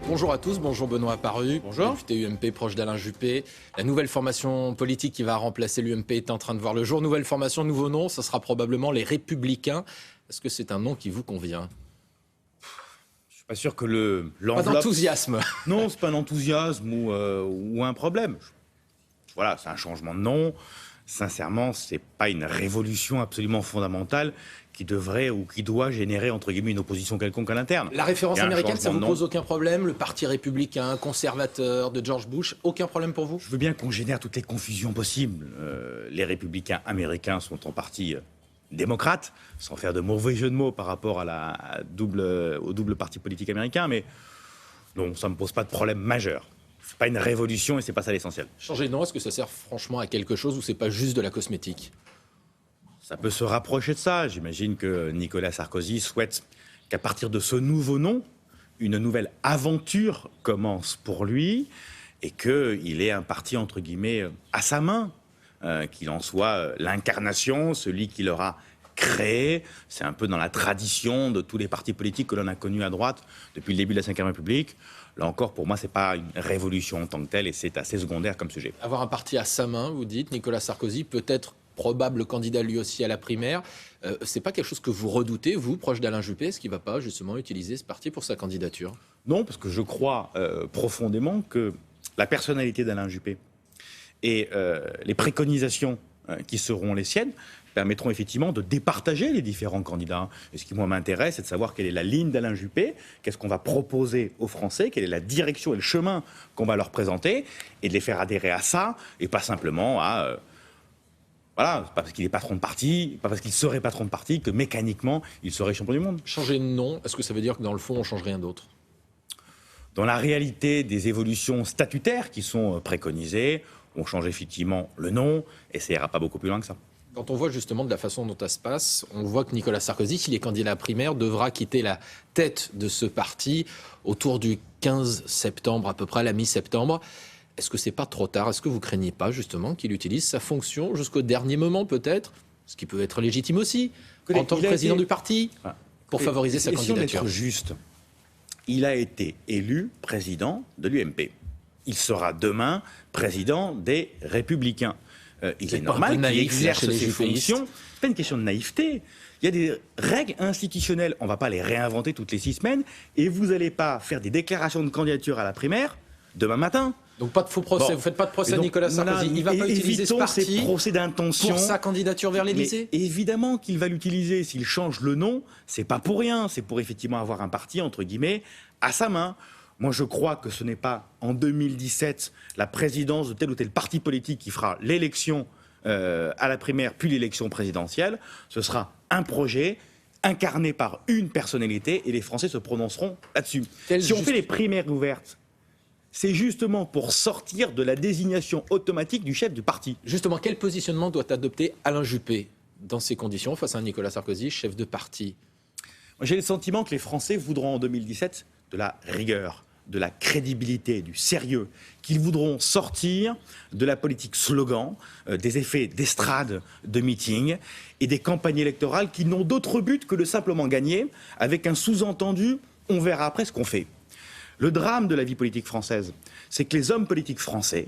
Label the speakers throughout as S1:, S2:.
S1: Bonjour à tous, bonjour Benoît Apparu.
S2: Bonjour.
S1: Député UMP proche d'Alain Juppé. La nouvelle formation politique qui va remplacer l'UMP est en train de voir le jour. Nouvelle formation, nouveau nom, ça sera probablement les Républicains. Est-ce que c'est un nom qui vous convient?
S2: Je suis pas sûr que l'enveloppe...
S1: Pas d'enthousiasme.
S2: Non, c'est pas un enthousiasme ou un problème. Voilà, c'est un changement de nom. Sincèrement, c'est pas une révolution absolument fondamentale qui devrait ou qui doit générer, entre guillemets, une opposition quelconque à l'interne.
S1: La référence américaine, ça vous
S2: nom.
S1: pose aucun problème? Le parti républicain, conservateur de George Bush, aucun problème pour vous?
S2: Je veux bien qu'on génère toutes les confusions possibles. Les républicains américains sont en partie démocrates, sans faire de mauvais jeu de mots par rapport au double parti politique américain, mais non, ça ne me pose pas de problème majeur. C'est pas une révolution et c'est pas ça l'essentiel.
S1: Changer de nom, est-ce que ça sert franchement à quelque chose ou c'est pas juste de la cosmétique?
S2: Ça peut se rapprocher de ça. J'imagine que Nicolas Sarkozy souhaite qu'à partir de ce nouveau nom, une nouvelle aventure commence pour lui et qu'il ait un parti, entre guillemets, à sa main, qu'il en soit l'incarnation, celui qui l'aura créé. C'est un peu dans la tradition de tous les partis politiques que l'on a connus à droite depuis le début de la Ve République. Là encore, pour moi, ce n'est pas une révolution en tant que telle et c'est assez secondaire comme sujet.
S1: Avoir un parti à sa main, vous dites, Nicolas Sarkozy peut être probable candidat lui aussi à la primaire. C'est pas quelque chose que vous redoutez, vous, proche d'Alain Juppé? Est-ce qu'il ne va pas justement utiliser ce parti pour sa candidature?
S2: Non, parce que je crois profondément que la personnalité d'Alain Juppé et les préconisations qui seront les siennes permettront effectivement de départager les différents candidats. Et ce qui, moi, m'intéresse, c'est de savoir quelle est la ligne d'Alain Juppé, qu'est-ce qu'on va proposer aux Français, quelle est la direction et le chemin qu'on va leur présenter, et de les faire adhérer à ça, et pas simplement à... Voilà, c'est pas parce qu'il est patron de parti, pas parce qu'il serait patron de parti que mécaniquement, il serait champion du monde.
S1: Changer de nom, est-ce que ça veut dire que dans le fond, on ne change rien d'autre?
S2: Dans la réalité des évolutions statutaires qui sont préconisées, on change effectivement le nom, et ça ira pas beaucoup plus loin que ça.
S1: Quand on voit justement de la façon dont ça se passe, on voit que Nicolas Sarkozy, s'il est candidat à la primaire, devra quitter la tête de ce parti autour du 15 septembre, à peu près à la mi-septembre. Est-ce que c'est pas trop tard? Est-ce que vous craignez pas justement qu'il utilise sa fonction jusqu'au dernier moment peut-être, ce qui peut être légitime aussi, en tant que président du parti, pour favoriser sa candidature?
S2: D'être juste, il a été élu président de l'UMP. Il sera demain président des Républicains. Il est normal qu'il exerce ses fonctions. C'est pas une question de naïveté. Il y a des règles institutionnelles. On ne va pas les réinventer toutes les 6 semaines. Et vous n'allez pas faire des déclarations de candidature à la primaire demain matin.
S1: Donc pas de faux procès. Bon. Vous ne faites pas de procès à Nicolas Sarkozy. Il ne va pas utiliser ce parti
S2: procès d'intention
S1: pour sa candidature vers l'Élysée.
S2: Évidemment qu'il va l'utiliser. S'il change le nom, c'est pas pour rien. C'est pour effectivement avoir un parti, entre guillemets, à sa main. Moi, je crois que ce n'est pas en 2017 la présidence de tel ou tel parti politique qui fera l'élection à la primaire, puis l'élection présidentielle. Ce sera un projet incarné par une personnalité et les Français se prononceront là-dessus. Si on fait les primaires ouvertes, c'est justement pour sortir de la désignation automatique du chef du parti.
S1: Justement, quel positionnement doit adopter Alain Juppé dans ces conditions face à Nicolas Sarkozy, chef de parti?
S2: J'ai le sentiment que les Français voudront en 2017 de la rigueur, de la crédibilité, du sérieux, qu'ils voudront sortir de la politique slogan, des effets d'estrade, de meeting et des campagnes électorales qui n'ont d'autre but que de simplement gagner, avec un sous-entendu « on verra après ce qu'on fait ». Le drame de la vie politique française, c'est que les hommes politiques français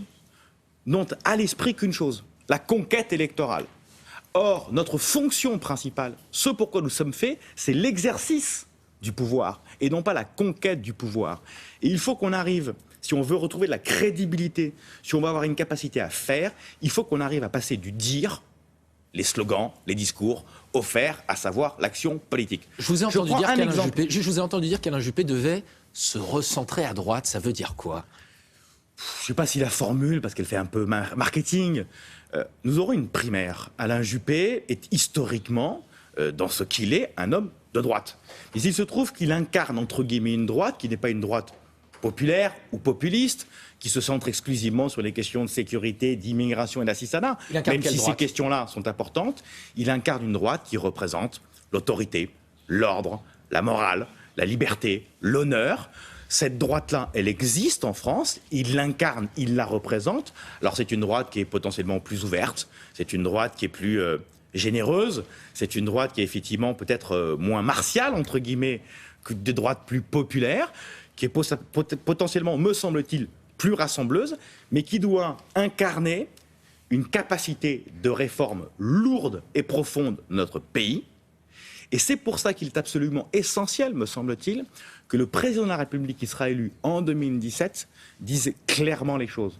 S2: n'ont à l'esprit qu'une chose, la conquête électorale. Or, notre fonction principale, ce pourquoi nous sommes faits, c'est l'exercice du pouvoir et non pas la conquête du pouvoir. Et il faut qu'on arrive, si on veut retrouver de la crédibilité, si on veut avoir une capacité à faire, il faut qu'on arrive à passer du dire, les slogans, les discours, au faire, à savoir l'action politique.
S1: Je vous ai entendu dire qu'Alain Juppé devait se recentrer à droite. Ça veut dire quoi?
S2: Je ne sais pas si la formule, parce qu'elle fait un peu marketing. Nous aurons une primaire. Alain Juppé est historiquement, dans ce qu'il est, un homme de droite. Mais il se trouve qu'il incarne, entre guillemets, une droite qui n'est pas une droite populaire ou populiste, qui se centre exclusivement sur les questions de sécurité, d'immigration et d'assistanat. Même si ces questions-là sont importantes, il incarne une droite qui représente l'autorité, l'ordre, la morale, la liberté, l'honneur. Cette droite-là, elle existe en France, il l'incarne, il la représente. Alors c'est une droite qui est potentiellement plus ouverte, c'est une droite qui est plus généreuse, c'est une droite qui est effectivement peut-être moins martiale, entre guillemets, que des droites plus populaires, qui est potentiellement, me semble-t-il, plus rassembleuse, mais qui doit incarner une capacité de réforme lourde et profonde de notre pays. Et c'est pour ça qu'il est absolument essentiel, me semble-t-il, que le président de la République qui sera élu en 2017 dise clairement les choses.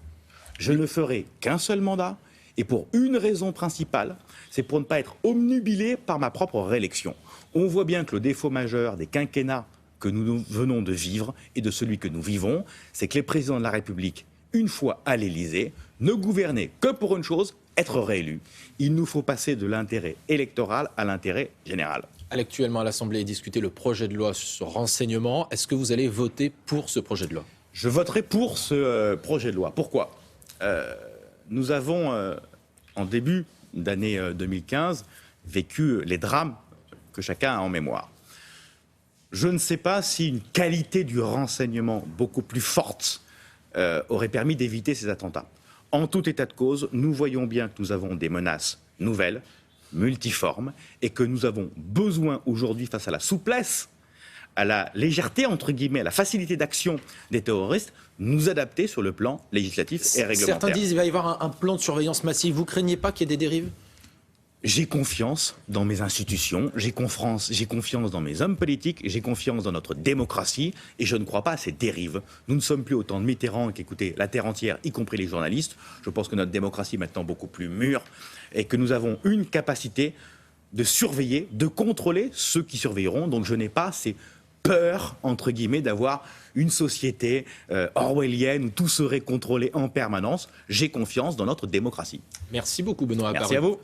S2: Je ne ferai qu'un seul mandat, et pour une raison principale, c'est pour ne pas être obnubilé par ma propre réélection. On voit bien que le défaut majeur des quinquennats que nous venons de vivre et de celui que nous vivons, c'est que les présidents de la République, une fois à l'Élysée, ne gouvernaient que pour une chose, être réélus. Il nous faut passer de l'intérêt électoral à l'intérêt général.
S1: Actuellement, à l'Assemblée est discuté le projet de loi sur renseignement. Est-ce que vous allez voter pour ce projet de loi ?
S2: Je voterai pour ce projet de loi. Pourquoi ? Nous avons, en début d'année 2015, vécu les drames que chacun a en mémoire. Je ne sais pas si une qualité du renseignement beaucoup plus forte aurait permis d'éviter ces attentats. En tout état de cause, nous voyons bien que nous avons des menaces nouvelles, multiformes, et que nous avons besoin aujourd'hui, face à la souplesse, à la légèreté, entre guillemets, à la facilité d'action des terroristes, nous adapter sur le plan législatif et réglementaire.
S1: Certains disent qu'il va y avoir un plan de surveillance massive. Vous craignez pas qu'il y ait des dérives ?
S2: J'ai confiance dans mes institutions, j'ai confiance dans mes hommes politiques, j'ai confiance dans notre démocratie et je ne crois pas à ces dérives. Nous ne sommes plus au temps de Mitterrand qui écoutait la terre entière, y compris les journalistes. Je pense que notre démocratie est maintenant beaucoup plus mûre et que nous avons une capacité de surveiller, de contrôler ceux qui surveilleront. Donc je n'ai pas ces peurs, entre guillemets, d'avoir une société orwellienne où tout serait contrôlé en permanence. J'ai confiance dans notre démocratie.
S1: Merci beaucoup, Benoît Apparu.
S2: Merci à vous.